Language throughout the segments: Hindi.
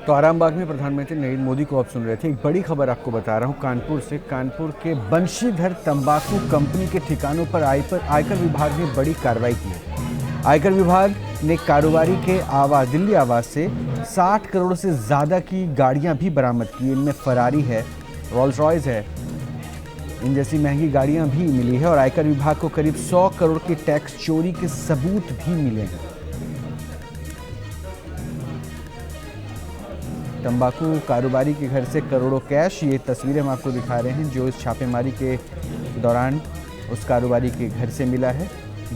तो आरामबाग में प्रधानमंत्री नरेंद्र मोदी को आप सुन रहे थे। एक बड़ी खबर आपको बता रहा हूं कानपुर से। कानपुर के बंशीधर तंबाकू कंपनी के ठिकानों पर आयकर विभाग ने बड़ी कार्रवाई की है। आयकर विभाग ने कारोबारी के दिल्ली आवास से 60 करोड़ से ज़्यादा की गाड़ियां भी बरामद की। इनमें फरारी है, रोल्स रॉयस है, इन जैसी महंगी गाड़ियां भी मिली है और आयकर विभाग को करीब 100 करोड़ के टैक्स चोरी के सबूत भी मिले हैं। तंबाकू कारोबारी के घर से करोड़ों कैश, ये तस्वीरें हम आपको दिखा रहे हैं जो इस छापेमारी के दौरान उस कारोबारी के घर से मिला है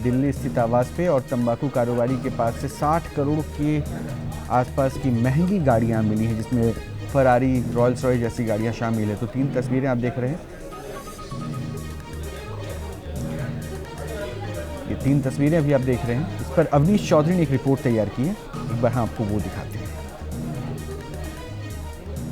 दिल्ली स्थित आवास पे। और तंबाकू कारोबारी के पास से 60 करोड़ के आसपास की महंगी गाड़ियां मिली हैं, जिसमें फरारी, रॉल्स रॉयस जैसी गाड़ियां शामिल है। तो 3 तस्वीरें आप देख रहे हैं, ये 3 तस्वीरें अभी आप देख रहे हैं। इस पर अवनीश चौधरी ने एक रिपोर्ट तैयार की है, एक बार हम आपको वो दिखाते हैं।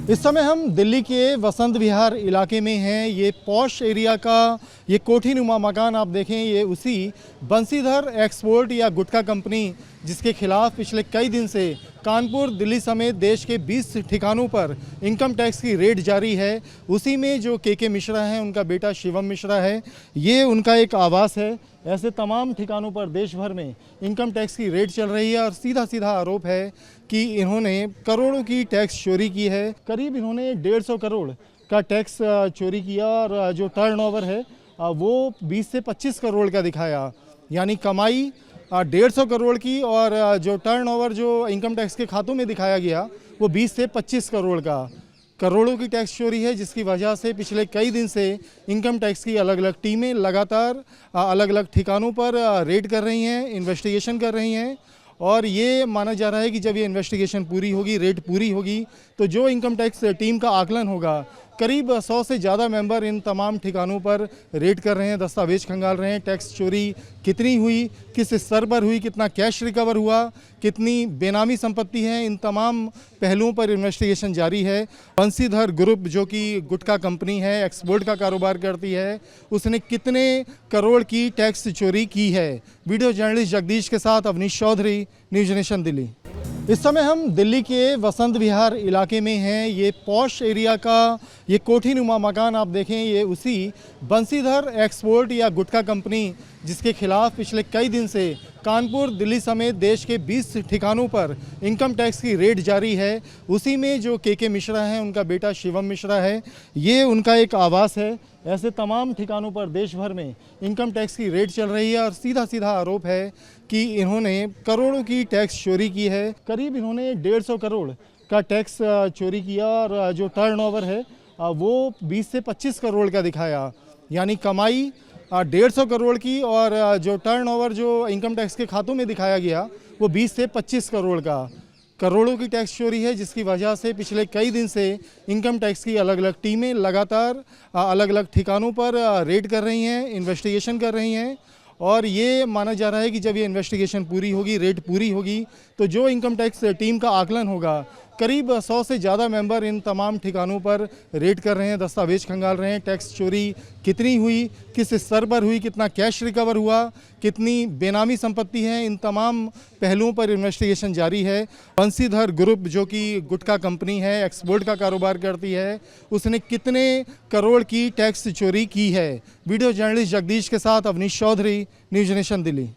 इस समय हम दिल्ली के वसंत विहार इलाके में हैं। ये पॉश एरिया का ये कोठीनुमा मकान आप देखें, ये उसी बंशीधर एक्सपोर्ट या गुटखा कंपनी जिसके खिलाफ पिछले कई दिन से कानपुर, दिल्ली समेत देश के 20 ठिकानों पर इनकम टैक्स की रेड जारी है। उसी में जो के मिश्रा हैं, उनका बेटा शिवम मिश्रा है, ये उनका एक आवास है। ऐसे तमाम ठिकानों पर देश भर में इनकम टैक्स की रेड चल रही है और सीधा सीधा आरोप है कि इन्होंने करोड़ों की टैक्स चोरी की है। करीब इन्होंने 150 करोड़ का टैक्स चोरी किया और जो टर्नओवर है वो 20 से 25 करोड़ का दिखाया, यानी कमाई 150 करोड़ की और जो टर्नओवर जो इनकम टैक्स के खातों में दिखाया गया वो 20 से 25 करोड़ का। करोड़ों की टैक्स चोरी है, जिसकी वजह से पिछले कई दिन से इनकम टैक्स की अलग अलग टीमें लगातार अलग अलग ठिकानों पर रेड कर रही हैं, इन्वेस्टिगेशन कर रही हैं। और ये माना जा रहा है कि जब ये इन्वेस्टिगेशन पूरी होगी, रेड पूरी होगी, तो जो इनकम टैक्स टीम का आकलन होगा, करीब 100 से ज़्यादा मेंबर इन तमाम ठिकानों पर रेड कर रहे हैं, दस्तावेज खंगाल रहे हैं। टैक्स चोरी कितनी हुई, किस स्तर पर हुई, कितना कैश रिकवर हुआ, कितनी बेनामी संपत्ति है, इन तमाम पहलुओं पर इन्वेस्टिगेशन जारी है। बंशीधर ग्रुप जो कि गुटखा कंपनी है, एक्सपोर्ट का कारोबार करती है, उसने कितने करोड़ की टैक्स चोरी की है। वीडियो जर्नलिस्ट जगदीश के साथ अवनीश चौधरी, न्यूज़ नेशन दिल्ली। इस समय हम दिल्ली के वसंत विहार इलाके में हैं। ये पॉश एरिया का ये कोठीनुमा मकान आप देखें, ये उसी बंशीधर एक्सपोर्ट या गुटखा कंपनी जिसके खिलाफ पिछले कई दिन से कानपुर, दिल्ली समेत देश के 20 ठिकानों पर इनकम टैक्स की रेड जारी है। उसी में जो के मिश्रा हैं, उनका बेटा शिवम मिश्रा है, ये उनका एक आवास है। ऐसे तमाम ठिकानों पर देश भर में इनकम टैक्स की रेड चल रही है और सीधा सीधा आरोप है कि इन्होंने करोड़ों की टैक्स चोरी की है। करीब इन्होंने 150 करोड़ का टैक्स चोरी किया और जो टर्नओवर है वो 20 से 25 करोड़ का दिखाया, यानी कमाई 150 करोड़ की और जो टर्नओवर जो इनकम टैक्स के खातों में दिखाया गया वो 20 से 25 करोड़ का। करोड़ों की टैक्स चोरी है, जिसकी वजह से पिछले कई दिन से इनकम टैक्स की अलग अलग टीमें लगातार अलग अलग ठिकानों पर रेड कर रही हैं, इन्वेस्टिगेशन कर रही हैं। और ये माना जा रहा है कि जब ये इन्वेस्टिगेशन पूरी होगी, रेड पूरी होगी, तो जो इनकम टैक्स टीम का आकलन होगा, करीब 100 से ज़्यादा मेंबर इन तमाम ठिकानों पर रेड कर रहे हैं, दस्तावेज खंगाल रहे हैं। टैक्स चोरी कितनी हुई, किस स्तर पर हुई, कितना कैश रिकवर हुआ, कितनी बेनामी संपत्ति है, इन तमाम पहलुओं पर इन्वेस्टिगेशन जारी है। बंशीधर ग्रुप जो कि गुटखा कंपनी है, एक्सपोर्ट का कारोबार करती है, उसने कितने करोड़ की टैक्स चोरी की है। वीडियो जर्नलिस्ट जगदीश के साथ अवनीश चौधरी, न्यूज़ नेशन दिल्ली।